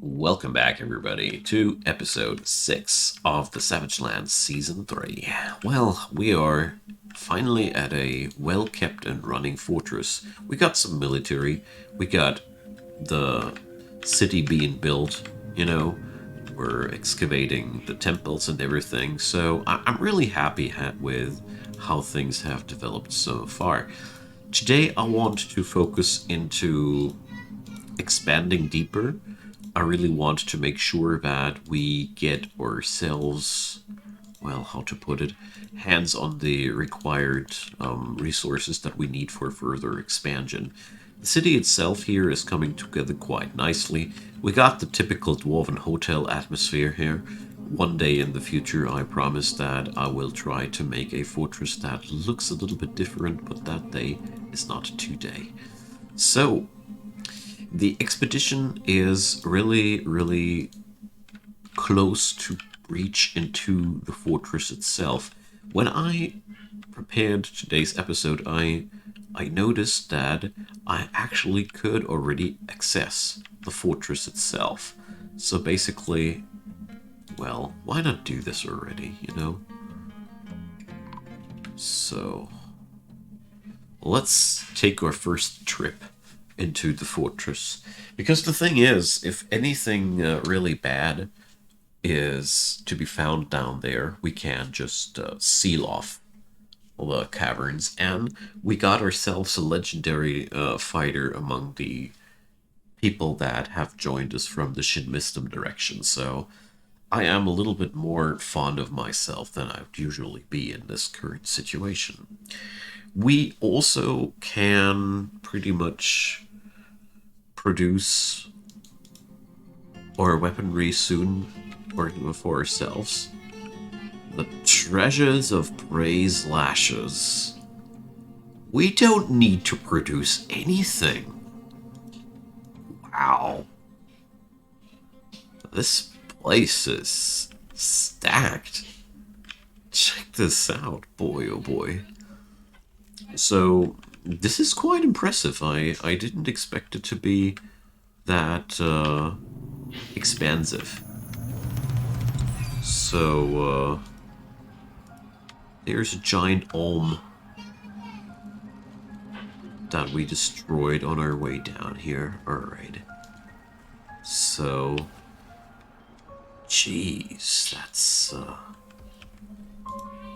Welcome back, everybody, to episode 6 of the Savage Lands Season 3. Well, we are finally at a well-kept and running fortress. We got some military, we got the city being built, we're excavating the temples and everything, so I'm really happy with how things have developed so far. Today I want to focus into expanding deeper. I really want to make sure that we get ourselves, well, how to put it, hands on the required resources that we need for further expansion. The city itself here is coming together quite nicely. We got the typical dwarven hotel atmosphere here. One day in the future, I promise that I will try to make a fortress that looks a little bit different, but that day is not today. So, the expedition is really close to reach into the fortress itself. When I prepared today's episode, I noticed that I actually could already access the fortress itself. So basically, well, why not do this already, So, let's take our first trip into the fortress. Because the thing is, if anything really bad is to be found down there, we can just seal off the caverns. And we got ourselves a legendary fighter among the people that have joined us from the Shin Mistum direction. So I am a little bit more fond of myself than I would usually be in this current situation. We also can pretty much produce our weaponry soon or for ourselves. The treasures of Praise Lashes. We don't need to produce anything. Wow. This place is stacked. Check this out, boy oh boy. So, this is quite impressive. I didn't expect it to be that expansive. So, there's a giant olm that we destroyed on our way down here. Alright. So, jeez, that's...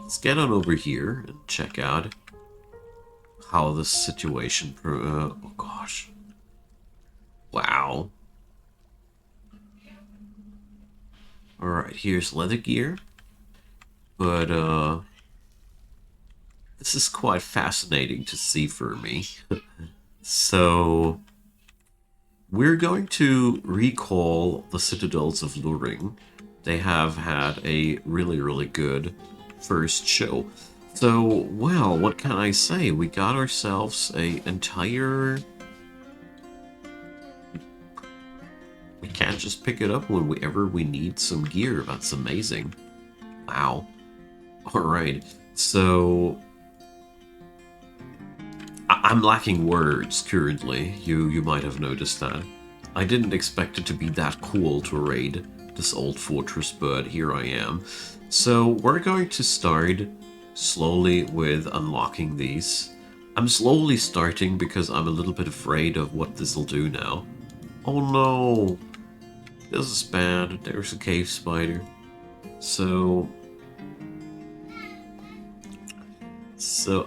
let's get on over here and check out how the situation... oh gosh. Wow. Alright, here's leather gear. But, this is quite fascinating to see for me. So, we're going to recall the Citadels of Luring. They have had a really good first show. So, well, what can I say? We got ourselves a entire... We can't just pick it up whenever we need some gear. That's amazing. Wow. Alright, so... I'm lacking words currently. You might have noticed that. I didn't expect it to be that cool to raid this old fortress, but here I am. So, we're going to start slowly with unlocking these. I'm slowly starting because I'm a little bit afraid of what this will do now. Oh no! This is bad. There's a cave spider. So,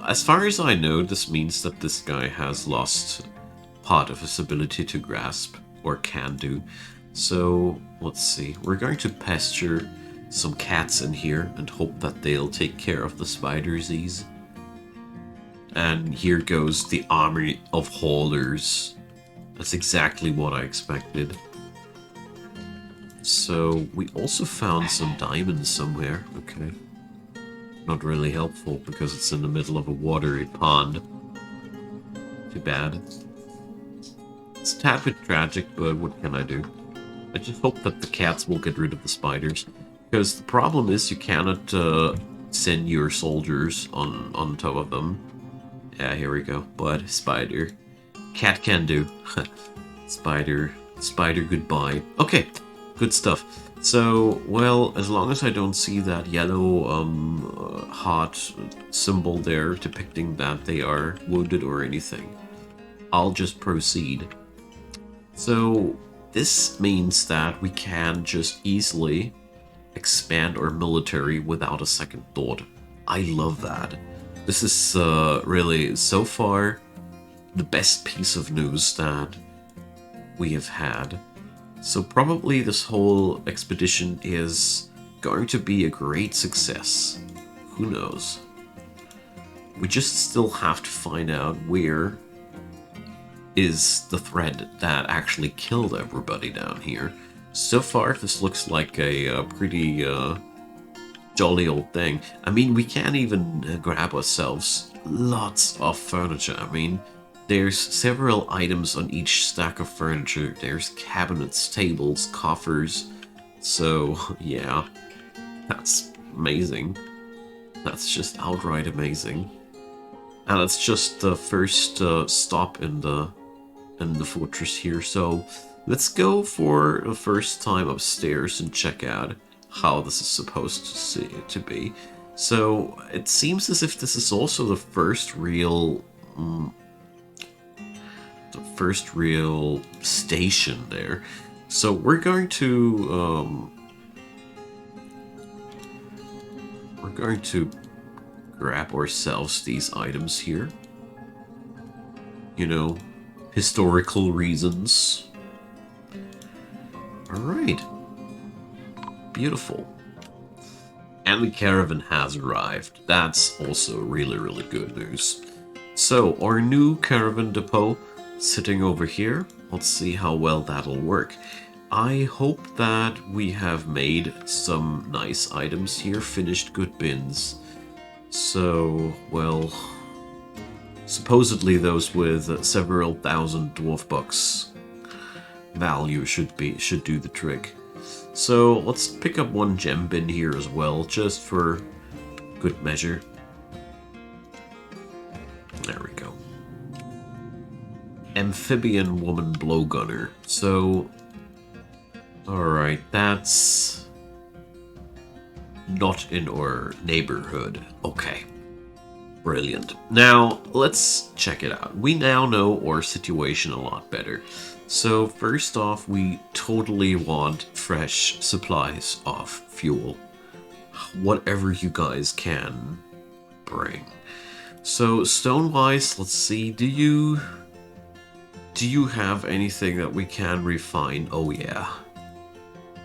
as far as I know, this means that this guy has lost part of his ability to grasp, or can do. So, let's see. We're going to pasture some cats in here and hope that they'll take care of the spidersies. And here goes the army of haulers. That's exactly what I expected. So, we also found some diamonds somewhere. Okay. Not really helpful because it's in the middle of a watery pond. Too bad. It's a tad bit tragic, but what can I do? I just hope that the cats will get rid of the spiders. Because the problem is you cannot send your soldiers on top of them. Yeah, here we go. But spider. Cat can do. Spider Spider, goodbye. Okay, good stuff. So, well, as long as I don't see that yellow heart symbol there depicting that they are wounded or anything, I'll just proceed. So, this means that we can just easily expand our military without a second thought. I love that. This is really, so far, the best piece of news that we have had. So probably this whole expedition is going to be a great success. Who knows? We just still have to find out where is the thread that actually killed everybody down here. So far, this looks like a pretty jolly old thing. I mean, we can't even grab ourselves lots of furniture. I mean, there's several items on each stack of furniture. There's cabinets, tables, coffers. So, yeah, that's amazing. That's just outright amazing. And it's just the first stop in the fortress here. So let's go for the first time upstairs and check out how this is supposed to be. So it seems as if this is also the first real station there. So we're going to grab ourselves these items here. You know, historical reasons. Alright. Beautiful. And the caravan has arrived. That's also really, really good news. So, our new caravan depot sitting over here. Let's see how well that'll work. I hope that we have made some nice items here, finished good bins. So, well, supposedly those with several thousand dwarf bucks value should do the trick. So let's pick up one gem bin here as well, just for good measure. There we go. Amphibian woman blowgunner. So, alright, that's not in our neighborhood. Okay. Brilliant. Now, let's check it out. We now know our situation a lot better. So, first off, we totally want fresh supplies of fuel. Whatever you guys can bring. So, stone-wise, let's see. Do you have anything that we can refine? Oh, yeah.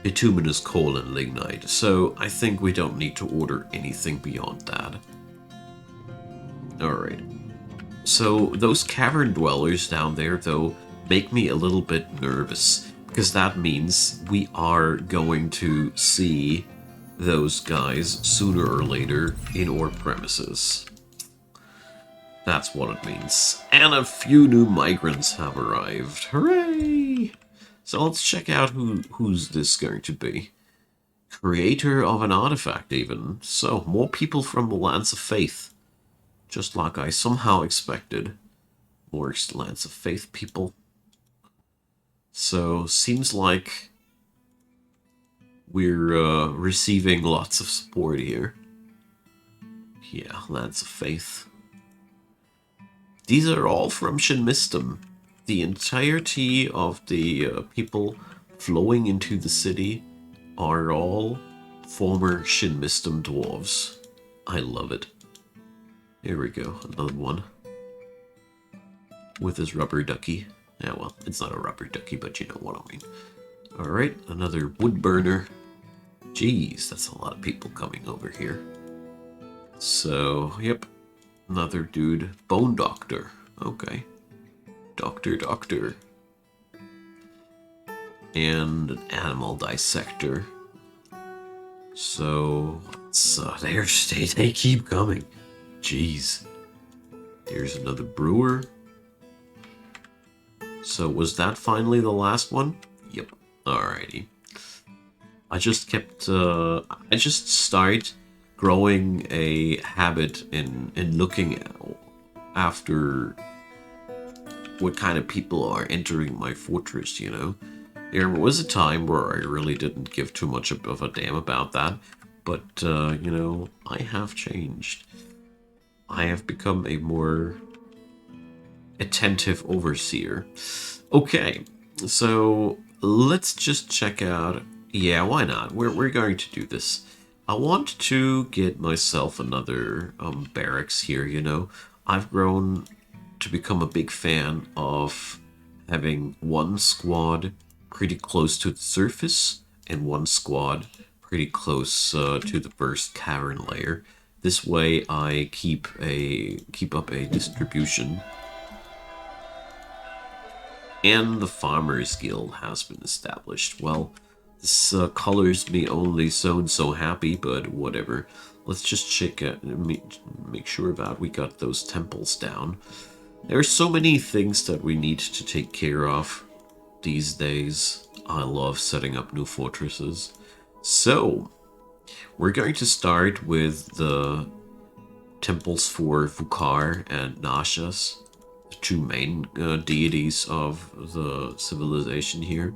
Bituminous coal and lignite. So, I think we don't need to order anything beyond that. Alright. So, those cavern dwellers down there, though, make me a little bit nervous. Because that means we are going to see those guys sooner or later in our premises. That's what it means. And a few new migrants have arrived. Hooray! So let's check out who's this going to be. Creator of an artifact, even. So, more people from the Lands of Faith. Just like I somehow expected. More Lands of Faith people. So, seems like we're receiving lots of support here. Yeah, Lands of Faith. These are all from Shinmistum. The entirety of the people flowing into the city are all former Shinmistum dwarves. I love it. Here we go, another one. With his rubber ducky. Yeah, well, it's not a rubber ducky, but you know what I mean. Alright, another wood burner. Jeez, that's a lot of people coming over here. So, yep. Another dude. Bone doctor. Okay. Doctor. And an animal dissector. So, they keep coming. Jeez. Here's another brewer. So, was that finally the last one? Yep. Alrighty. I just started growing a habit in looking after what kind of people are entering my fortress, you know? There was a time where I really didn't give too much of a damn about that, but, you know, I have changed. I have become a more attentive overseer. Okay, so let's just check out. Yeah, why not? We're going to do this. I want to get myself another barracks here. You know, I've grown to become a big fan of having one squad pretty close to the surface and one squad pretty close to the first cavern layer. This way, I keep up a distribution, and the Farmers Guild has been established. Well, this colors me only so and so happy, but whatever. Let's just check out, make sure that we got those temples down. There are so many things that we need to take care of these days. I love setting up new fortresses. So, we're going to start with the temples for Vukar and Nashas, the two main deities of the civilization here.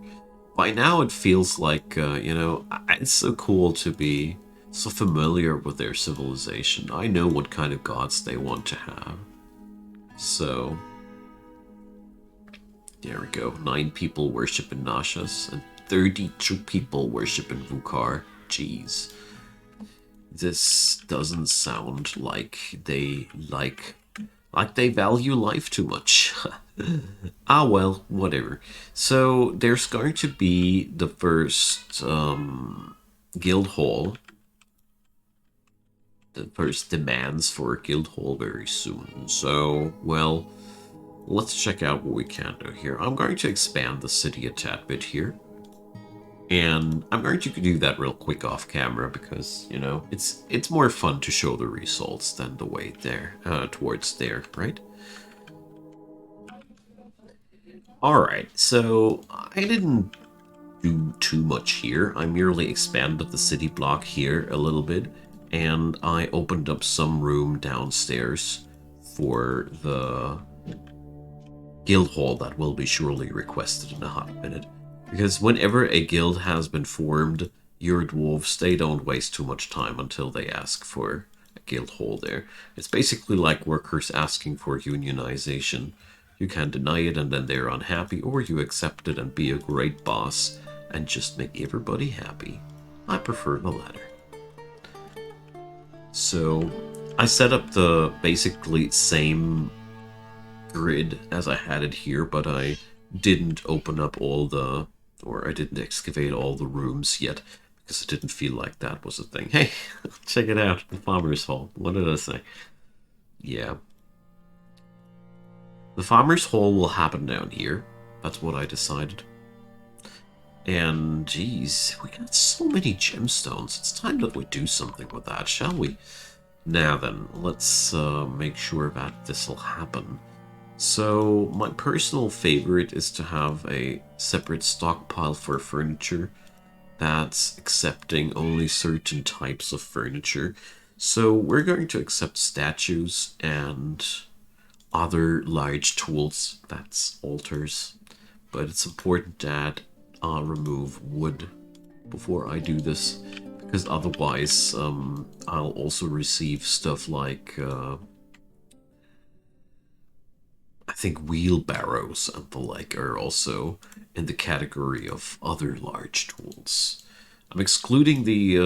By now it feels like, you know, it's so cool to be so familiar with their civilization. I know what kind of gods they want to have. So, there we go. 9 people worship in Nashas and 32 people worship in Vukar. Jeez. This doesn't sound like they they value life too much. Ah well, whatever. So there's going to be the first guild hall. The first demands for a guild hall very soon. So, well, let's check out what we can do here. I'm going to expand the city a tad bit here. And I'm going to do that real quick off camera because, you know, it's more fun to show the results than the way there, towards there, right? Alright, so I didn't do too much here. I merely expanded the city block here a little bit, and I opened up some room downstairs for the guild hall that will be surely requested in a hot minute. Because whenever a guild has been formed, your dwarves, they don't waste too much time until they ask for a guild hall there. It's basically like workers asking for unionization. You can deny it and then they're unhappy, or you accept it and be a great boss and just make everybody happy. I prefer the latter. So I set up the basically same grid as I had it here, but I didn't open up all the, or I didn't excavate all the rooms yet, because it didn't feel like that was a thing. Hey, check it out, the Farmer's Hall. What did I say? Yeah. The Farmer's Hall will happen down here. That's what I decided. And, geez, we got so many gemstones. It's time that we do something with that, shall we? Now then, let's make sure that this will happen. So, my personal favorite is to have a separate stockpile for furniture that's accepting only certain types of furniture. So, we're going to accept statues and other large tools, that's altars. But it's important that I remove wood before I do this, because otherwise I'll also receive stuff like I think wheelbarrows and the like are also in the category of other large tools. I'm excluding the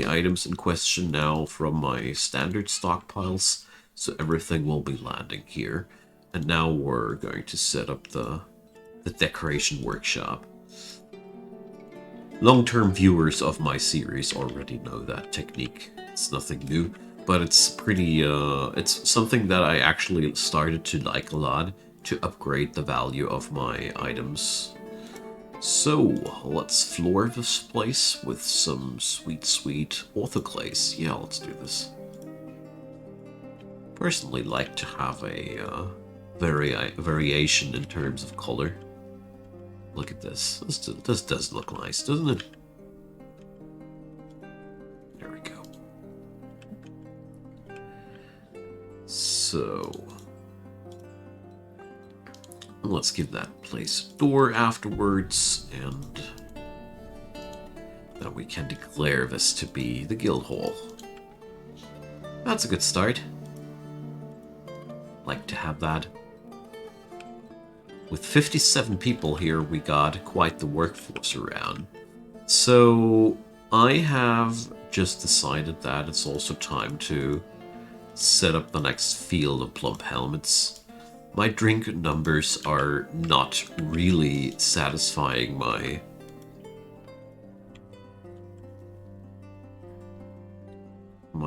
items in question now from my standard stockpiles, so everything will be landing here. And now we're going to set up the decoration workshop. Long-term viewers of my series already know that technique. It's nothing new, but it's pretty, it's something that I actually started to like a lot to upgrade the value of my items. So, let's floor this place with some sweet, sweet orthoclase. Yeah, let's do this. Personally like to have a variation in terms of color. Look at this. This does look nice, doesn't it? There we go. So, Let's give that place a door afterwards, and then we can declare this to be the guild hall. That's a good start. Like to have that. With 57 people here, we got quite the workforce around. So I have just decided that it's also time to set up the next field of plump helmets. My drink numbers are not really satisfying my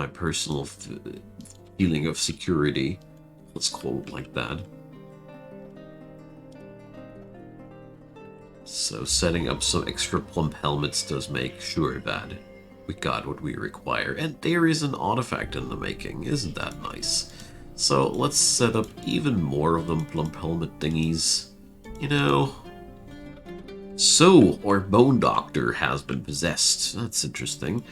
personal feeling of security. Let's call it like that. So setting up some extra plump helmets does make sure that we got what we require. And there is an artifact in the making, isn't that nice? So let's set up even more of them plump helmet thingies. You know. So, our bone doctor has been possessed. That's interesting.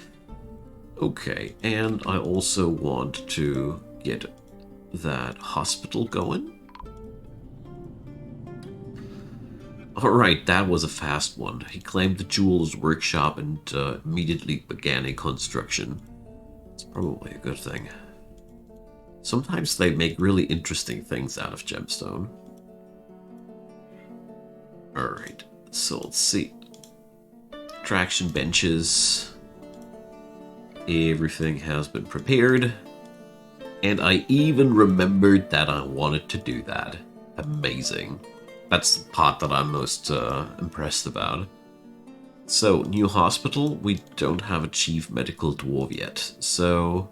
Okay, and I also want to get that hospital going. Alright, that was a fast one. He claimed the jeweler's workshop and immediately began a construction. It's probably a good thing. Sometimes they make really interesting things out of gemstone. Alright, so let's see. Traction benches. Everything has been prepared. And I even remembered that I wanted to do that. Amazing. That's the part that I'm most impressed about. So, new hospital. We don't have a chief medical dwarf yet. So,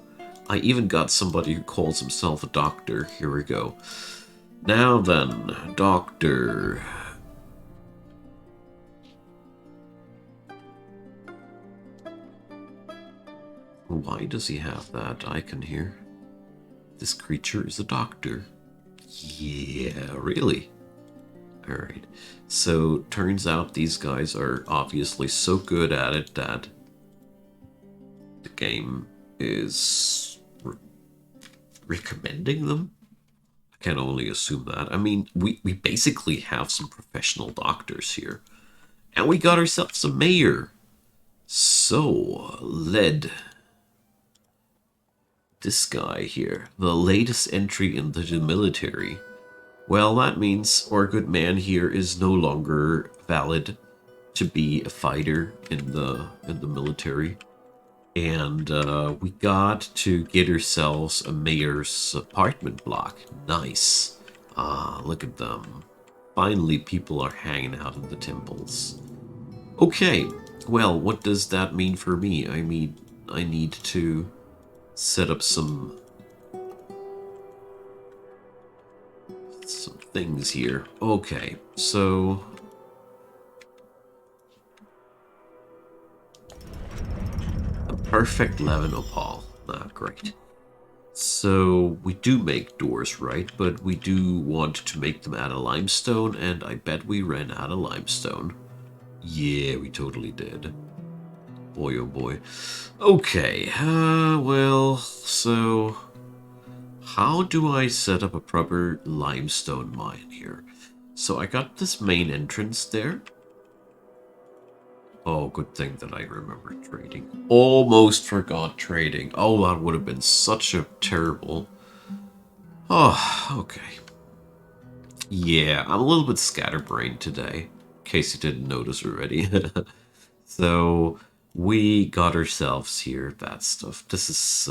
I even got somebody who calls himself a doctor. Here we go. Now then, doctor. Why does he have that icon here? This creature is a doctor. Yeah, really? Alright, so turns out these guys are obviously so good at it that the game is recommending them? I can only assume that. I mean, we basically have some professional doctors here. And we got ourselves a mayor. So, led. This guy here, the latest entry into the military. Well, that means our good man here is no longer valid to be a fighter in the military. And we got to get ourselves a mayor's apartment block. Nice. Ah, look at them. Finally, people are hanging out in the temples. Okay, well, what does that mean for me? I mean, I need to set up some things here. Okay, so a perfect Levin opal. Ah, great. So we do make doors, right? But we do want to make them out of limestone, and I bet we ran out of limestone. Yeah, we totally did. Boy, oh boy. Okay, well, so how do I set up a proper limestone mine here? So I got this main entrance there. Oh, good thing that I remember trading. Almost forgot trading. Oh, that would have been such a terrible... Oh, okay. Yeah, I'm a little bit scatterbrained today, in case you didn't notice already. So, we got ourselves here that stuff. This is...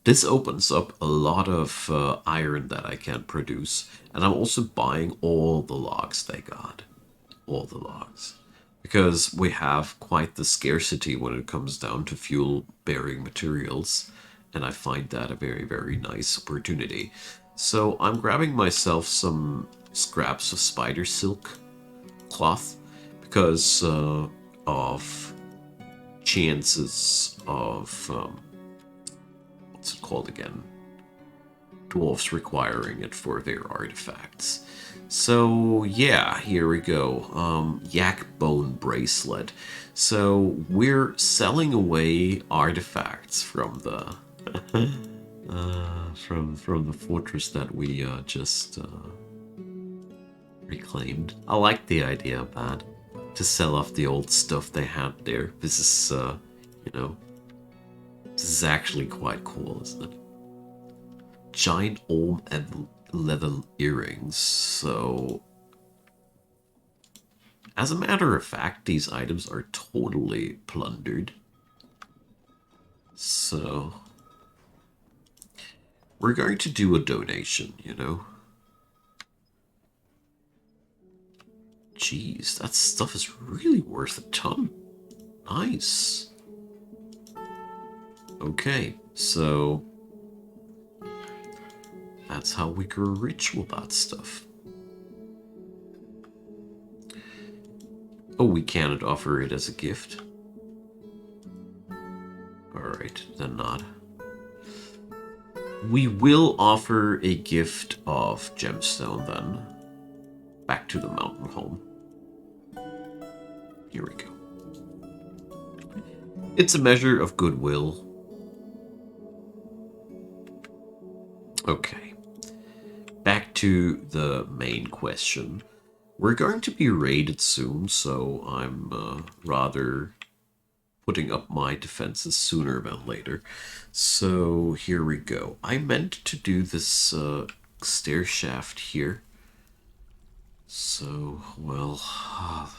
This opens up a lot of iron that I can produce. And I'm also buying all the logs they got. All the logs. Because we have quite the scarcity when it comes down to fuel-bearing materials. And I find that a very, very nice opportunity. So I'm grabbing myself some scraps of spider silk cloth. Because of chances of... what's it called again? Dwarves requiring it for their artifacts. So yeah, here we go. Yak bone bracelet. So we're selling away artifacts from the from the fortress that we just reclaimed. I like the idea of that. To sell off the old stuff they had there. This is, you know, this is actually quite cool, isn't it? Giant orb and leather earrings. So, as a matter of fact, these items are totally plundered. So, we're going to do a donation, you know? Jeez, that stuff is really worth a ton. Nice. Okay, so that's how we grow rich with that stuff. Oh, we cannot offer it as a gift. Alright, then not. We will offer a gift of gemstone then. Back to the mountain home. Here we go. It's a measure of goodwill. Okay. Back to the main question. We're going to be raided soon, so I'm rather putting up my defenses sooner than later. So here we go. I meant to do this stair shaft here. So, well,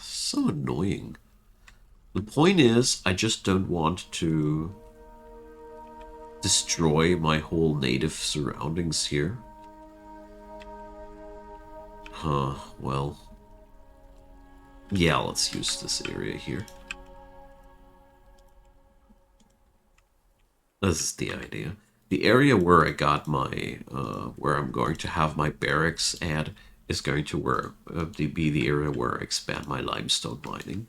so annoying. The point is, I just don't want to destroy my whole native surroundings here. Huh, well. Yeah, let's use this area here. This is the idea. The area where I got my, where I'm going to have my barracks at is going to be the area where I expand my limestone mining.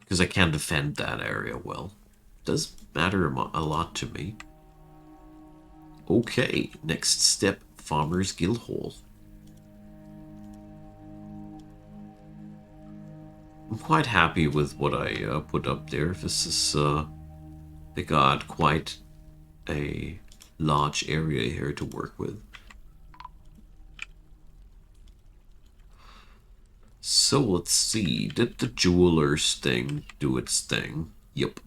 Because I can defend that area well. Does matter a lot to me. Okay, next step, Farmer's Guildhall. I'm quite happy with what I put up there. This is, they got quite a large area here to work with. So let's see, did the jeweler's thing do its thing? Yep.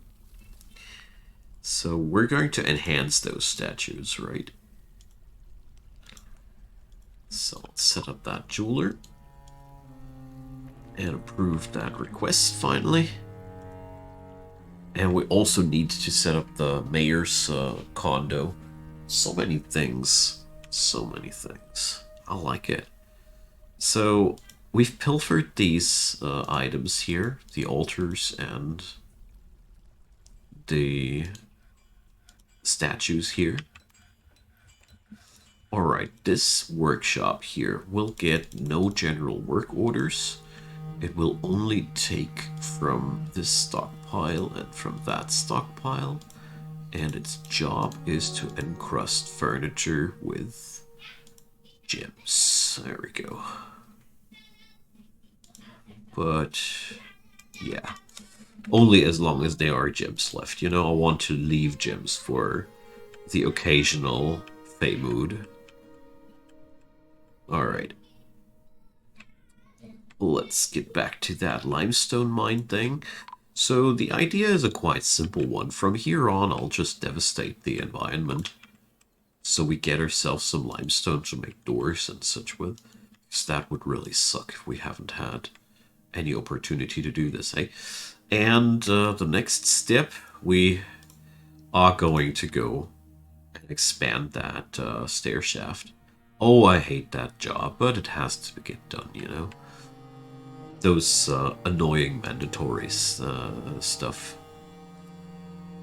So we're going to enhance those statues, right? So let's set up that jeweler. And approve that request finally. And we also need to set up the mayor's condo. So many things. So many things. I like it. So we've pilfered these items here. The altars and the statues here. Alright, this workshop here will get no general work orders. It will only take from this stockpile and from that stockpile. And its job is to encrust furniture with gems. There we go. But, yeah. Only as long as there are gems left. You know, I want to leave gems for the occasional Feymood. Alright. Let's get back to that limestone mine thing. So the idea is a quite simple one. From here on, I'll just devastate the environment. So we get ourselves some limestone to make doors and such with. Because that would really suck if we haven't had any opportunity to do this, eh? And the next step, we are going to go and expand that stair shaft. Oh, I hate that job, but it has to get done, you know? Those annoying mandatory stuff.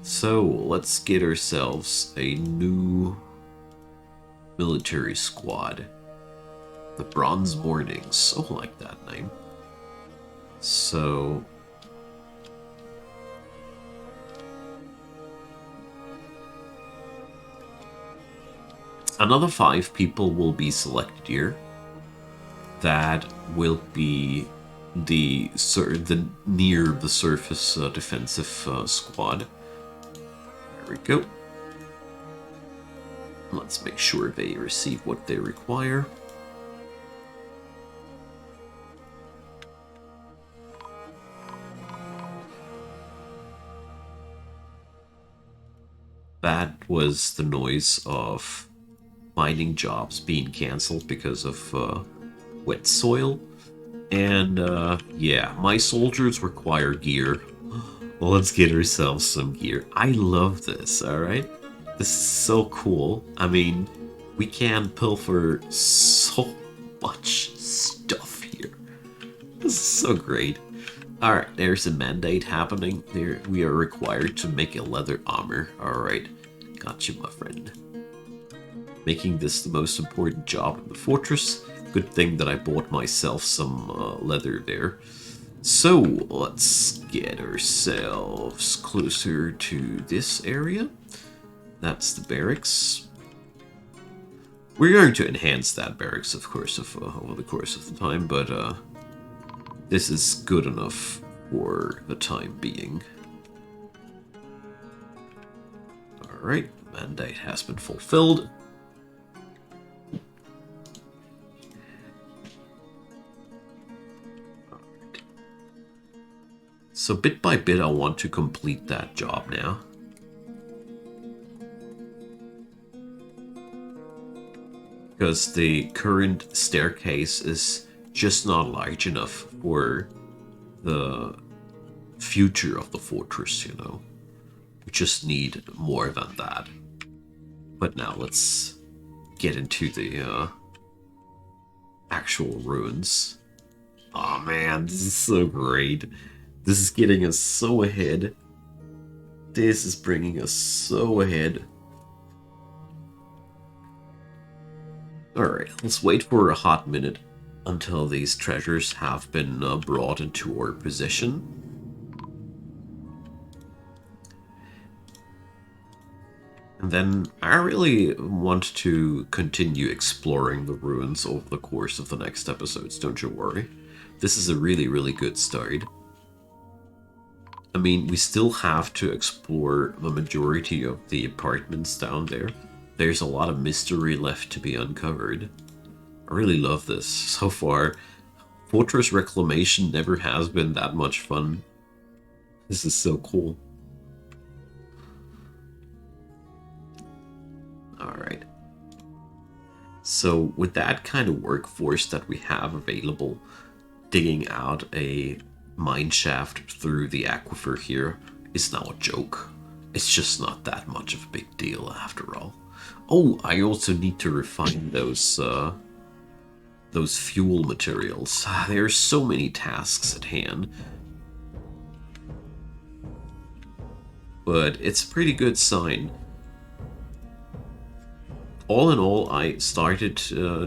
So, let's get ourselves a new military squad. The Bronze Mornings. Oh, I like that name. So, another 5 people will be selected here. That will be the near the surface defensive squad. There we go. Let's make sure they receive what they require. That was the noise of mining jobs being cancelled because of wet soil. And yeah, my soldiers require gear. Well, let's get ourselves some gear. I love this, alright? This is so cool. I mean, we can pilfer so much stuff here. This is so great. Alright, there's a mandate happening. There, we are required to make a leather armor. Alright, gotcha, my friend. Making this the most important job in the fortress. Good thing that I bought myself some leather there. So, let's get ourselves closer to this area. That's the barracks. We're going to enhance that barracks, of course, over the course of the time, but this is good enough for the time being. Alright, mandate has been fulfilled. Alright. So bit by bit I want to complete that job now. Because the current staircase is just not large enough for the future of the fortress, you know. We just need more than that. But now let's get into the actual ruins. Oh man, this is so great. This is getting us so ahead. This is bringing us so ahead. Alright, let's wait for a hot minute until these treasures have been brought into our possession. And then I really want to continue exploring the ruins over the course of the next episodes, don't you worry. This is a really, really good start. I mean, we still have to explore the majority of the apartments down there. There's a lot of mystery left to be uncovered. I really love this so far. Fortress Reclamation never has been that much fun. This is so cool. Alright. So with that kind of workforce that we have available, digging out a mine shaft through the aquifer here is now a joke. It's just not that much of a big deal after all. Oh, I also need to refine those fuel materials. There are so many tasks at hand. But it's a pretty good sign. All in all, I started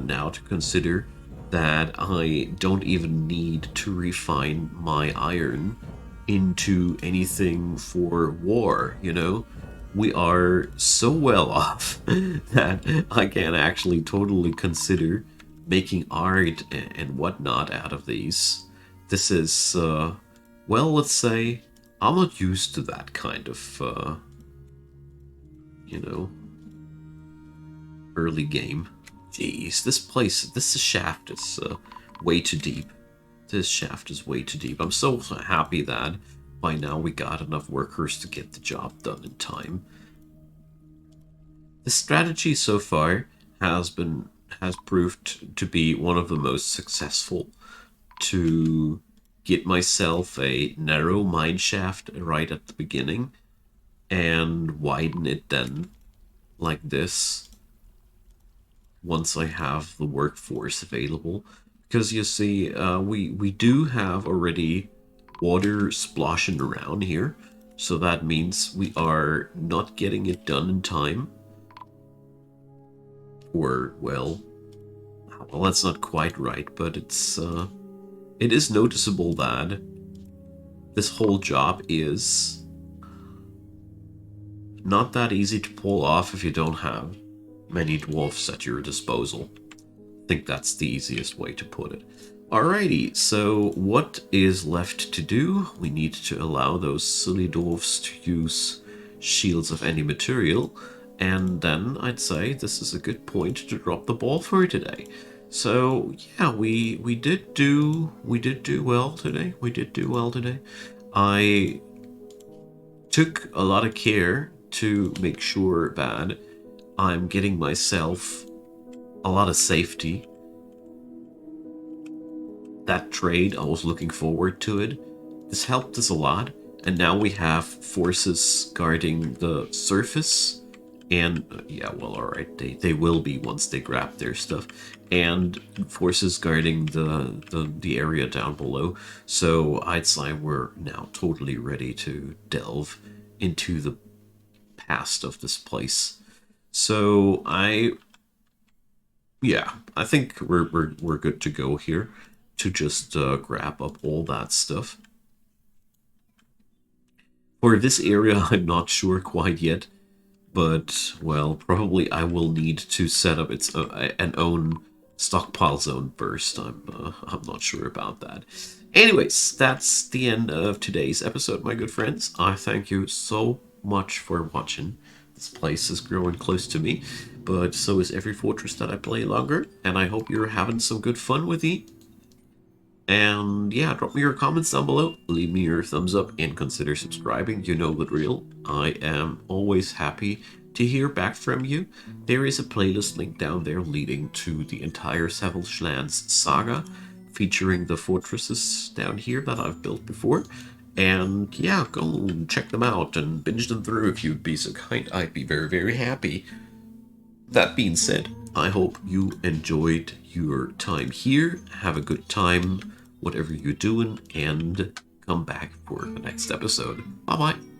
now to consider that I don't even need to refine my iron into anything for war, you know? We are so well off that I can actually totally consider making art and whatnot out of these. This is, well, let's say, I'm not used to that kind of, you know, early game. Jeez, this shaft is way too deep. This shaft is way too deep. I'm so happy that by now we got enough workers to get the job done in time. The strategy so far has proved to be one of the most successful, to get myself a narrow mine shaft right at the beginning and widen it then like this once I have the workforce available. Because you see, we do have already water splashing around here, so that means we are not getting it done in time. Or, well, that's not quite right, but it is noticeable that this whole job is not that easy to pull off if you don't have many dwarfs at your disposal. I think that's the easiest way to put it. Alrighty, so what is left to do? We need to allow those silly dwarfs to use shields of any material, and then I'd say this is a good point to drop the ball for today. So yeah, we did do well today. We did do well today. I took a lot of care to make sure that I'm getting myself a lot of safety. That trade, I was looking forward to it. This helped us a lot, and now we have forces guarding the surface. And yeah, well, all right, they will be once they grab their stuff, and forces guarding the area down below. So I'd say we're now totally ready to delve into the past of this place. So I think we're good to go here to just grab up all that stuff. For this area, I'm not sure quite yet, but well, probably I will need to set up its an own stockpile zone first. I'm not sure about that. Anyways, that's the end of today's episode, my good friends. I thank you so much for watching. This place is growing close to me, but so is every fortress that I play longer, and I hope you're having some good fun with it. And yeah, drop me your comments down below, leave me your thumbs up, and consider subscribing. You know the drill. I am always happy to hear back from you. There is a playlist link down there leading to the entire Savage Lands saga, featuring the fortresses down here that I've built before. And yeah, go and check them out and binge them through if you'd be so kind. I'd be very, very happy. That being said, I hope you enjoyed your time here. Have a good time, whatever you're doing, and come back for the next episode. Bye bye.